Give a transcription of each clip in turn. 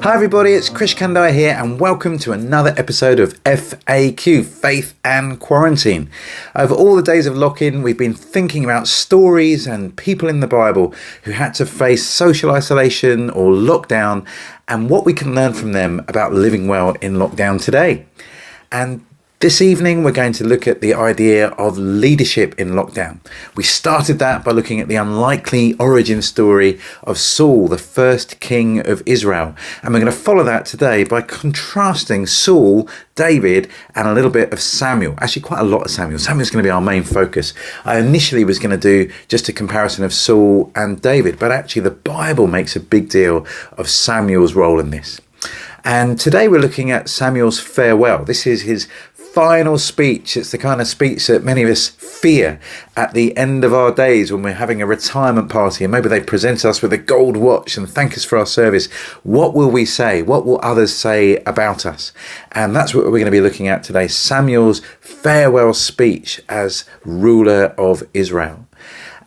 Hi everybody, it's Krish Kandai here and welcome to another episode of FAQ, Faith and Quarantine. Over all the days of lock-in, we've been thinking about stories and people in the Bible who had to face social isolation or lockdown and what we can learn from them about living well in lockdown today. And this evening, we're going to look at the idea of leadership in lockdown. We started that by looking at the unlikely origin story of Saul, the first king of Israel. And we're going to follow that today by contrasting Saul, David, and a little bit of Samuel. Actually, quite a lot of Samuel. Samuel's going to be our main focus. I initially was going to do just a comparison of Saul and David, but actually the Bible makes a big deal of Samuel's role in this. And today we're looking at Samuel's farewell. This is his final speech. It's the kind of speech that many of us fear at the end of our days when we're having a retirement party and maybe they present us with a gold watch and thank us for our service. What will we say? What will others say about us? And that's what we're going to be looking at today. Samuel's farewell speech as ruler of Israel.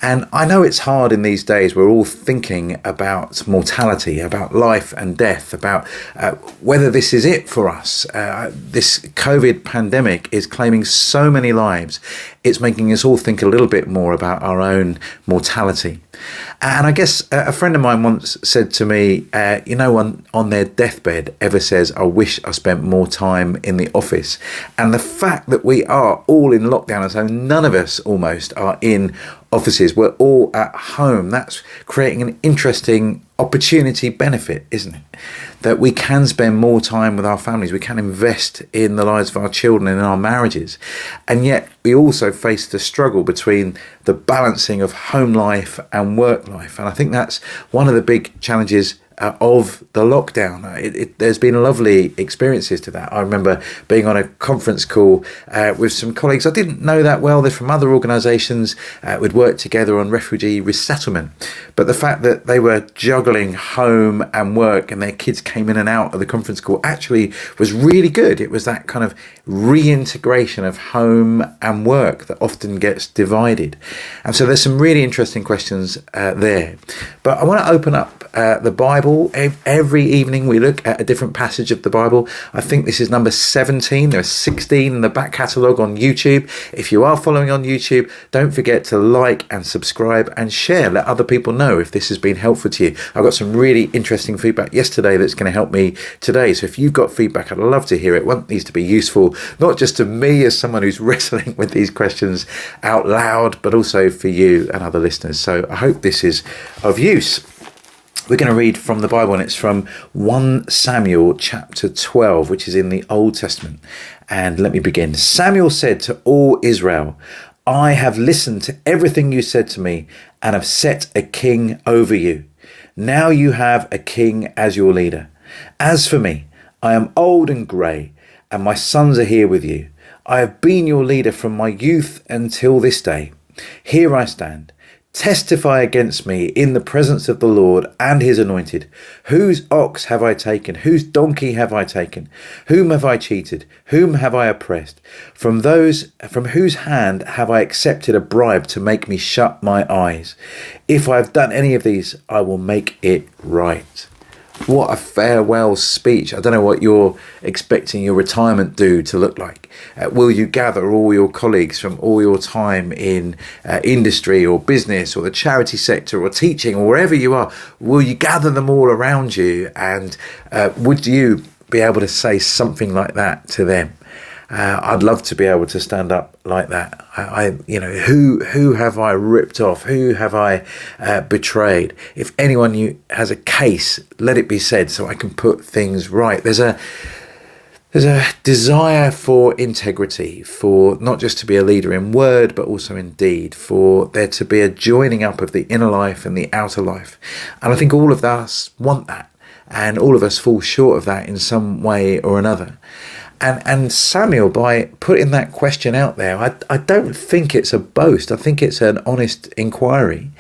And I know it's hard in these days. We're all thinking about mortality, about life and death, about whether this is it for us. This COVID pandemic is claiming so many lives. It's making us all think a little bit more about our own mortality. And I guess a friend of mine once said to me, no one on their deathbed ever says, I wish I spent more time in the office. And the fact that we are all in lockdown, and so none of us almost are in offices, we're all at home, that's creating an interesting opportunity benefit, isn't it? That we can spend more time with our families, we can invest in the lives of our children and in our marriages. And yet we also face the struggle between the balancing of home life and work life. And I think that's one of the big challenges of the lockdown. There's been lovely experiences to that. I remember being on a conference call with some colleagues I didn't know that well. They're from other organisations. We'd worked together on refugee resettlement. But the fact that they were juggling home and work and their kids came in and out of the conference call actually was really good. It was that kind of reintegration of home and work that often gets divided. And so there's some really interesting questions there. But I want to open up the Bible. Every evening we look at a different passage of the Bible. I think this is number 17. There are 16 in the back catalogue on YouTube. If you are following on YouTube, don't forget to like and subscribe and share. Let other people know if this has been helpful to you. I got some really interesting feedback yesterday that's going to help me today. So if you've got feedback, I'd love to hear it. I want these to be useful, not just to me as someone who's wrestling with these questions out loud, but also for you and other listeners. So I hope this is of use. We're going to read from the Bible, and it's from 1 Samuel chapter 12, which is in the Old Testament. And let me begin. Samuel said to all Israel, I have listened to everything you said to me and have set a king over you. Now you have a king as your leader. As for me, I am old and grey, and my sons are here with you. I have been your leader from my youth until this day. Here I stand. Testify against me in the presence of the Lord and his anointed. Whose ox have I taken? Whose donkey have I taken? Whom have I cheated? Whom have I oppressed? From whose hand have I accepted a bribe to make me shut my eyes? If I have done any of these, I will make it right. What a farewell speech. I don't know what you're expecting your retirement do to look like. Will you gather all your colleagues from all your time in industry or business or the charity sector or teaching or wherever you are? Will you gather them all around you? And would you be able to say something like that to them? I'd love to be able to stand up like that. Who have I ripped off? Who have I betrayed? If anyone has a case, let it be said so I can put things right. There's a desire for integrity, for not just to be a leader in word, but also in deed, for there to be a joining up of the inner life and the outer life. And I think all of us want that, and all of us fall short of that in some way or another. And Samuel, by putting that question out there, I don't think it's a boast. I think it's an honest inquiry.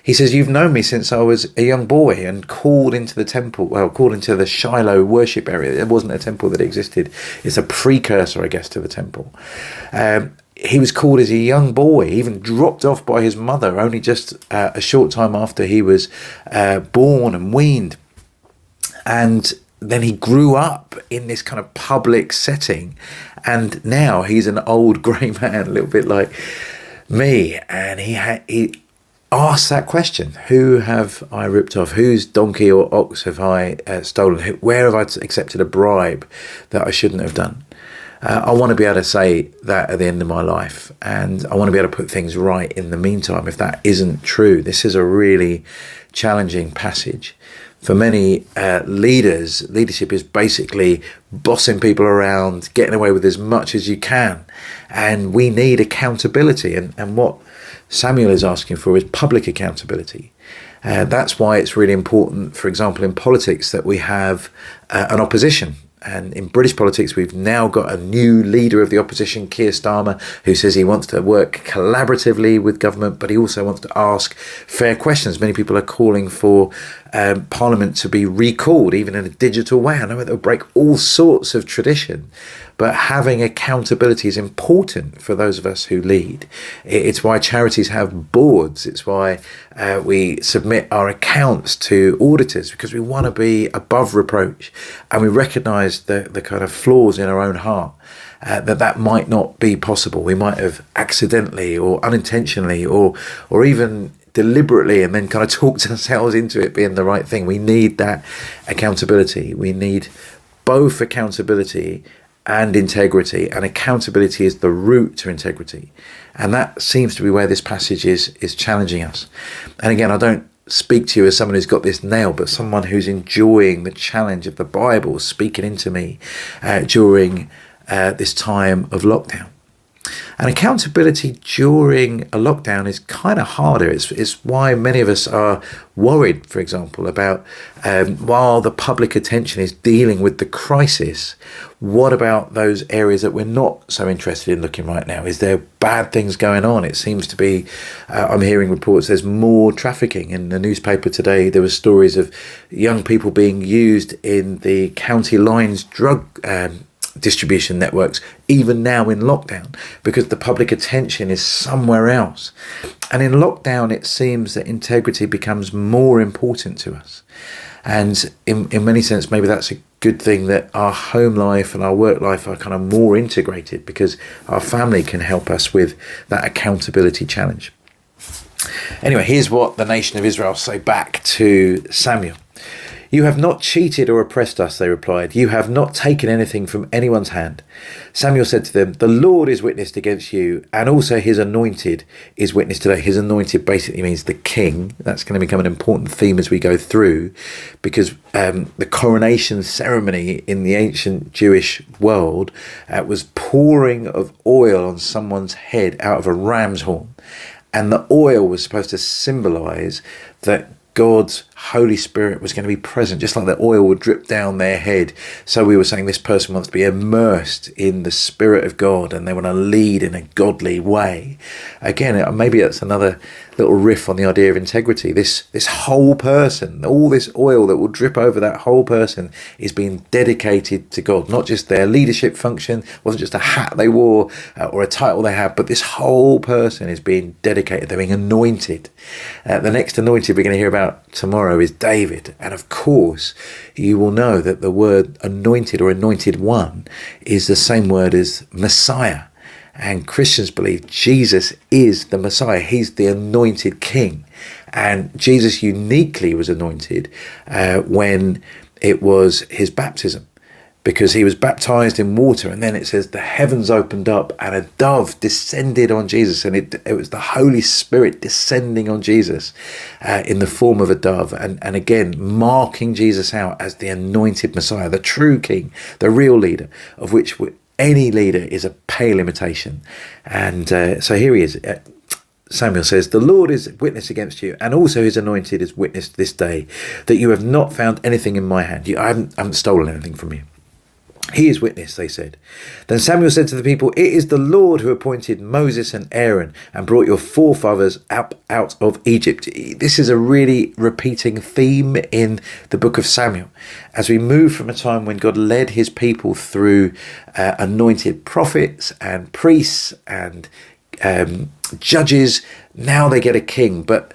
He says, you've known me since I was a young boy and called into the temple, called into the Shiloh worship area. There wasn't a temple that existed. It's a precursor, I guess, to the temple. He was called as a young boy, even dropped off by his mother only just a short time after he was born and weaned. And then he grew up in this kind of public setting, and now he's an old grey man, a little bit like me, and he asked that question: who have I ripped off? Whose donkey or ox have I stolen? Where have I accepted a bribe that I shouldn't have done? I want to be able to say that at the end of my life, and I want to be able to put things right in the meantime if that isn't true. This is a really challenging passage. For many leaders, leadership is basically bossing people around, getting away with as much as you can. And we need accountability. And what Samuel is asking for is public accountability. That's why it's really important, for example, in politics, that we have an opposition. And in British politics, we've now got a new leader of the opposition, Keir Starmer, who says he wants to work collaboratively with government, but he also wants to ask fair questions. Many people are calling for Parliament to be recalled, even in a digital way. I know it will break all sorts of tradition, but having accountability is important for those of us who lead. It's why charities have boards. It's why we submit our accounts to auditors, because we want to be above reproach, and we recognise the kind of flaws in our own heart. That might not be possible. We might have accidentally or unintentionally or even deliberately, and then kind of talked ourselves into it being the right thing. We need that accountability. We need both accountability and integrity, and accountability is the route to integrity. And that seems to be where this passage is challenging us. And again, I don't speak to you as someone who's got this nailed, but someone who's enjoying the challenge of the Bible speaking into me during this time of lockdown. And accountability during a lockdown is kind of harder. It's why many of us are worried, for example, about while the public attention is dealing with the crisis, what about those areas that we're not so interested in looking right now? Is there bad things going on? It seems to be, I'm hearing reports, there's more trafficking. In the newspaper today, there were stories of young people being used in the county lines drug distribution networks, even now in lockdown, because the public attention is somewhere else. And in lockdown, it seems that integrity becomes more important to us. And in many sense, maybe that's a good thing, that our home life and our work life are kind of more integrated, because our family can help us with that accountability challenge. Anyway, here's what the nation of Israel say back to Samuel. "You have not cheated or oppressed us," they replied. "You have not taken anything from anyone's hand." Samuel said to them, "The Lord is witness against you, and also his anointed is witness today." His anointed basically means the king. That's going to become an important theme as we go through, because the coronation ceremony in the ancient Jewish world was pouring of oil on someone's head out of a ram's horn. And the oil was supposed to symbolize that God's Holy Spirit was going to be present, just like the oil would drip down their head. So we were saying this person wants to be immersed in the Spirit of God, and they want to lead in a godly way. Again, maybe that's another little riff on the idea of integrity. This whole person, all this oil that will drip over that whole person, is being dedicated to God. Not just their leadership function, wasn't just a hat they wore or a title they had, but this whole person is being dedicated. They're being anointed. The next anointed we're going to hear about tomorrow is David. And of course, you will know that the word anointed or anointed one is the same word as Messiah. And Christians believe Jesus is the Messiah. He's the anointed king. And Jesus uniquely was anointed when it was his baptism, because he was baptized in water, and then it says the heavens opened up and a dove descended on Jesus, and it was the Holy Spirit descending on Jesus in the form of a dove, and again marking Jesus out as the anointed Messiah, the true king, the real leader, of which any leader is a pale imitation. And so here he is. Samuel says, "The Lord is witness against you, and also his anointed is witness this day, that you have not found anything in my hand. I haven't stolen anything from you." "He is witness," they said. Then Samuel said to the people, "It is the Lord who appointed Moses and Aaron and brought your forefathers out of Egypt." This is a really repeating theme in the book of Samuel. As we move from a time when God led his people through anointed prophets and priests and judges, now they get a king. But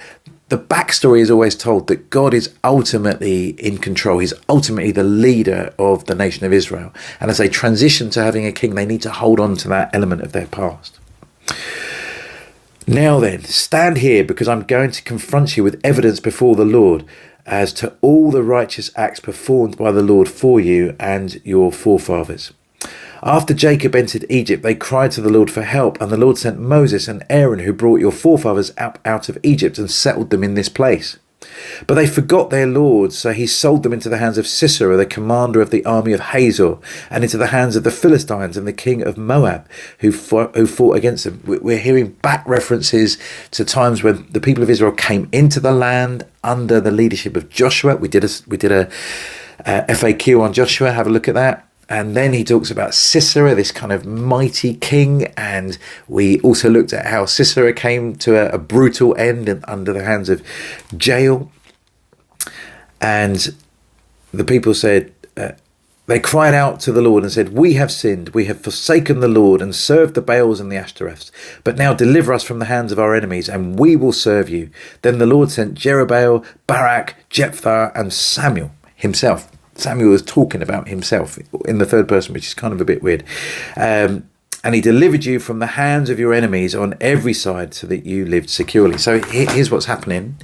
the backstory is always told that God is ultimately in control. He's ultimately the leader of the nation of Israel. And as they transition to having a king, they need to hold on to that element of their past. Now then, stand here, because I'm going to confront you with evidence before the Lord as to all the righteous acts performed by the Lord for you and your forefathers. After Jacob entered Egypt, they cried to the Lord for help, and the Lord sent Moses and Aaron, who brought your forefathers out of Egypt and settled them in this place. But they forgot their Lord, so he sold them into the hands of Sisera, the commander of the army of Hazor, and into the hands of the Philistines and the king of Moab, who fought against them. We're hearing back references to times when the people of Israel came into the land under the leadership of Joshua. We did a FAQ on Joshua. Have a look at that. And then he talks about Sisera, this kind of mighty king. And we also looked at how Sisera came to a brutal end under the hands of Jael. And the people said, they cried out to the Lord and said, we have sinned. We have forsaken the Lord and served the Baals and the Ashtoreths. But now deliver us from the hands of our enemies, and we will serve you. Then the Lord sent Jerubbaal, Barak, Jephthah, and Samuel himself. Samuel was talking about himself in the third person, which is kind of a bit weird. And he delivered you from the hands of your enemies on every side so that you lived securely. So here's what's happening.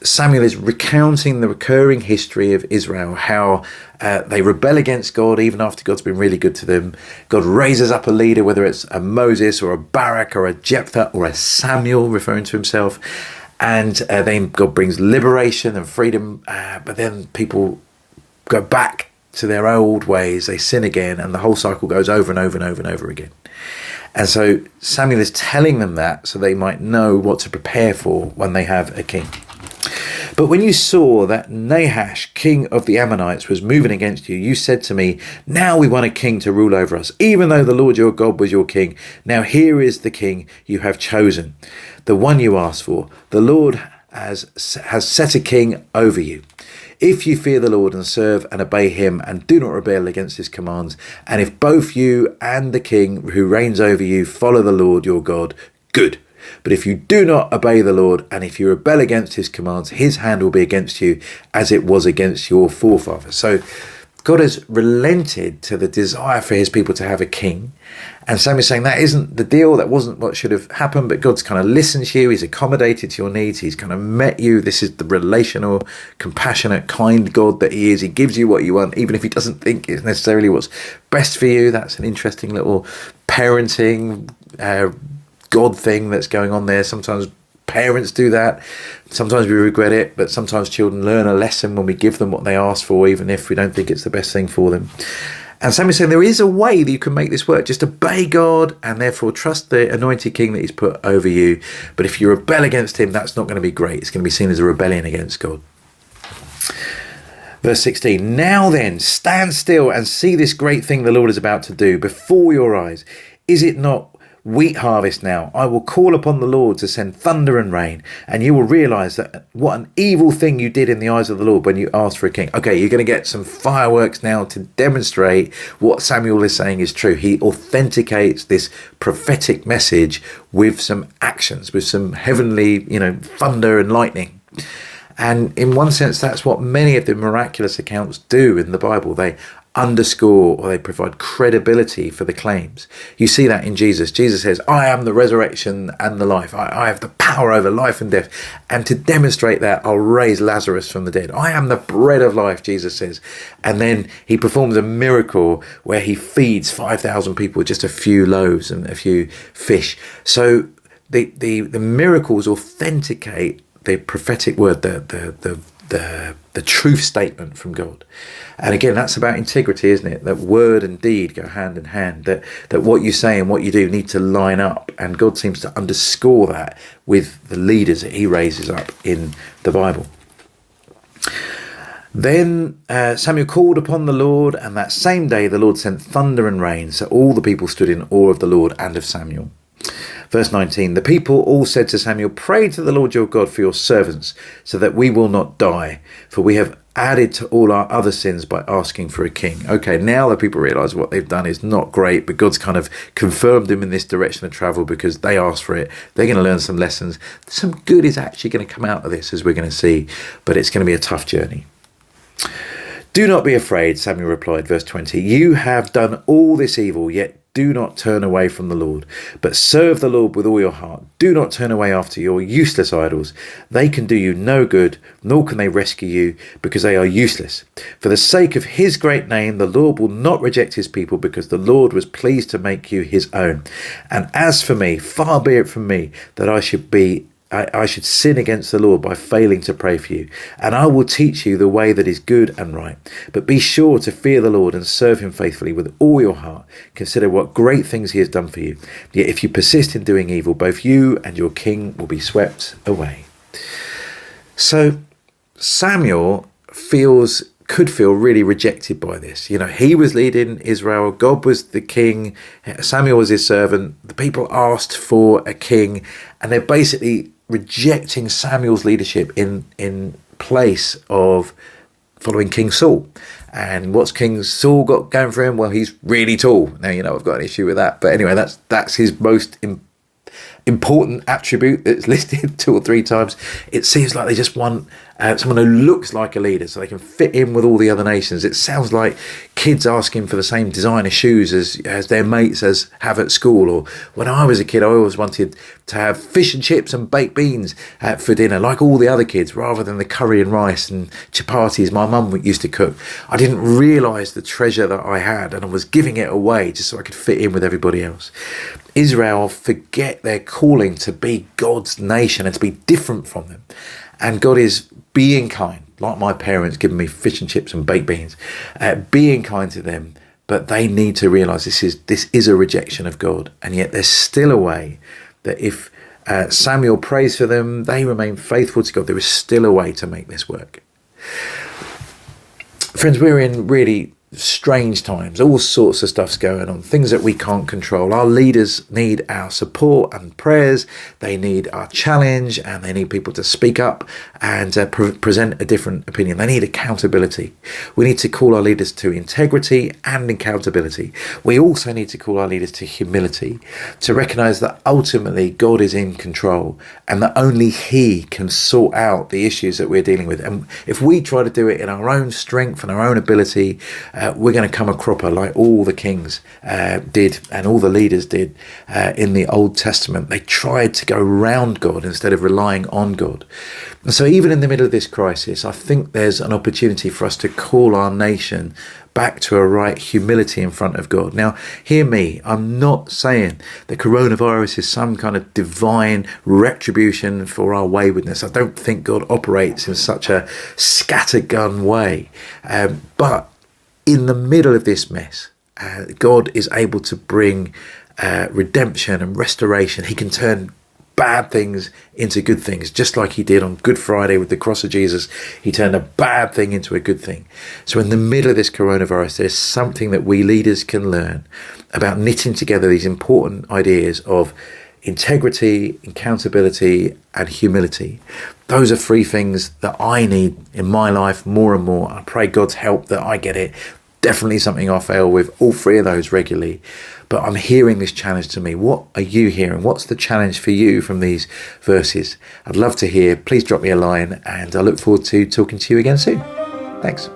Samuel is recounting the recurring history of Israel, how they rebel against God even after God's been really good to them. God raises up a leader, whether it's a Moses or a Barak or a Jephthah or a Samuel, referring to himself. And then God brings liberation and freedom, but then people go back to their old ways, they sin again, and the whole cycle goes over and over and over and over again. And so Samuel is telling them that so they might know what to prepare for when they have a king. But when you saw that Nahash, king of the Ammonites, was moving against you, you said to me, now we want a king to rule over us, even though the Lord your God was your king. Now here is the king you have chosen, the one you asked for. The Lord has set a king over you. If you fear the Lord and serve and obey him and do not rebel against his commands, and if both you and the king who reigns over you follow the Lord your God, good. But if you do not obey the Lord, and if you rebel against his commands, his hand will be against you as it was against your forefathers. So God has relented to the desire for his people to have a king. And Samuel's saying that isn't the deal. That wasn't what should have happened. But God's kind of listened to you. He's accommodated to your needs. He's kind of met you. This is the relational, compassionate, kind God that he is. He gives you what you want, even if he doesn't think it's necessarily what's best for you. That's an interesting little parenting God thing that's going on there. Sometimes parents do that. Sometimes we regret it, but sometimes children learn a lesson when we give them what they ask for, even if we don't think it's the best thing for them. And Samuel's saying there is a way that you can make this work. Just obey God and therefore trust the anointed king that he's put over you. But if you rebel against him, that's not going to be great. It's going to be seen as a rebellion against God. Verse 16, now then, stand still and see this great thing the Lord is about to do before your eyes. Is it not wheat harvest now? I will call upon the Lord to send thunder and rain, and you will realize that what an evil thing you did in the eyes of the Lord when you asked for a king. Okay, you're going to get some fireworks now to demonstrate what Samuel is saying is true. He authenticates this prophetic message with some actions, with some heavenly, thunder and lightning. And in one sense, that's what many of the miraculous accounts do in the Bible. They underscore or they provide credibility for the claims. You see that in Jesus. Jesus says, I am the resurrection and the life. I have the power over life and death. And to demonstrate that, I'll raise Lazarus from the dead. I am the bread of life, Jesus says. And then he performs a miracle where he feeds 5,000 people with just a few loaves and a few fish. So the miracles authenticate the prophetic word, the truth statement from God. And again, that's about integrity, isn't it? That word and deed go hand in hand, that what you say and what you do need to line up. And God seems to underscore that with the leaders that he raises up in the Bible. Then Samuel called upon the Lord, and that same day the Lord sent thunder and rain, so all the people stood in awe of the Lord and of Samuel. Verse Verse 19, the people all said to Samuel, pray to the Lord your God for your servants, so that we will not die, for we have added to all our other sins by asking for a king. Okay, now the people realise what they've done is not great, but God's kind of confirmed them in this direction of travel because they asked for it. They're going to learn some lessons. Some good is actually going to come out of this, as we're going to see, but it's going to be a tough journey. Do not be afraid, Samuel replied, verse 20. You have done all this evil, yet do not turn away from the Lord, but serve the Lord with all your heart. Do not turn away after your useless idols. They can do you no good, nor can they rescue you, because they are useless. For the sake of his great name, the Lord will not reject his people, because the Lord was pleased to make you his own. And as for me, far be it from me that I should sin against the Lord by failing to pray for you. And I will teach you the way that is good and right. But be sure to fear the Lord and serve him faithfully with all your heart. Consider what great things he has done for you. Yet if you persist in doing evil, both you and your king will be swept away. So Samuel could feel really rejected by this. You know, he was leading Israel. God was the king. Samuel was his servant. The people asked for a king, and they're basically rejecting Samuel's leadership in place of following King Saul. And what's King Saul got going for him? Well, he's really tall. Now, you know, I've got an issue with that. But anyway, that's his most important attribute that's listed 2 or 3 times. It seems like they just want someone who looks like a leader so they can fit in with all the other nations. It sounds like kids asking for the same designer shoes as their mates have at school. Or when I was a kid, I always wanted to have fish and chips and baked beans for dinner, like all the other kids, rather than the curry and rice and chapatis my mum used to cook. I didn't realise the treasure that I had, and I was giving it away just so I could fit in with everybody else. Israel forget their calling to be God's nation and to be different from them. And God is being kind, like my parents giving me fish and chips and baked beans, being kind to them. But they need to realise this is a rejection of God. And yet there's still a way that if Samuel prays for them, they remain faithful to God. There is still a way to make this work. Friends, we're in really strange times. All sorts of stuff's going on, things that we can't control. Our leaders need our support and prayers. They need our challenge, and they need people to speak up and present a different opinion. They need accountability. We need to call our leaders to integrity and accountability. We also need to call our leaders to humility, to recognize that ultimately God is in control and that only he can sort out the issues that we're dealing with. And if we try to do it in our own strength and our own ability, we're going to come a cropper like all the kings did and all the leaders did in the Old Testament. They tried to go around God instead of relying on God. And so even in the middle of this crisis, I think there's an opportunity for us to call our nation back to a right humility in front of God. Now, hear me, I'm not saying the coronavirus is some kind of divine retribution for our waywardness. I don't think God operates in such a scattergun way. But in the middle of this mess, God is able to bring redemption and restoration. He can turn bad things into good things, just like he did on Good Friday with the cross of Jesus. He turned a bad thing into a good thing. So in the middle of this coronavirus, there's something that we leaders can learn about knitting together these important ideas of integrity, accountability, and humility. Those are 3 things that I need in my life more and more. I pray God's help that I get it. Definitely something I fail with, all 3 of those regularly. But I'm hearing this challenge to me. What are you hearing? What's the challenge for you from these verses? I'd love to hear. Please drop me a line, and I look forward to talking to you again soon. Thanks.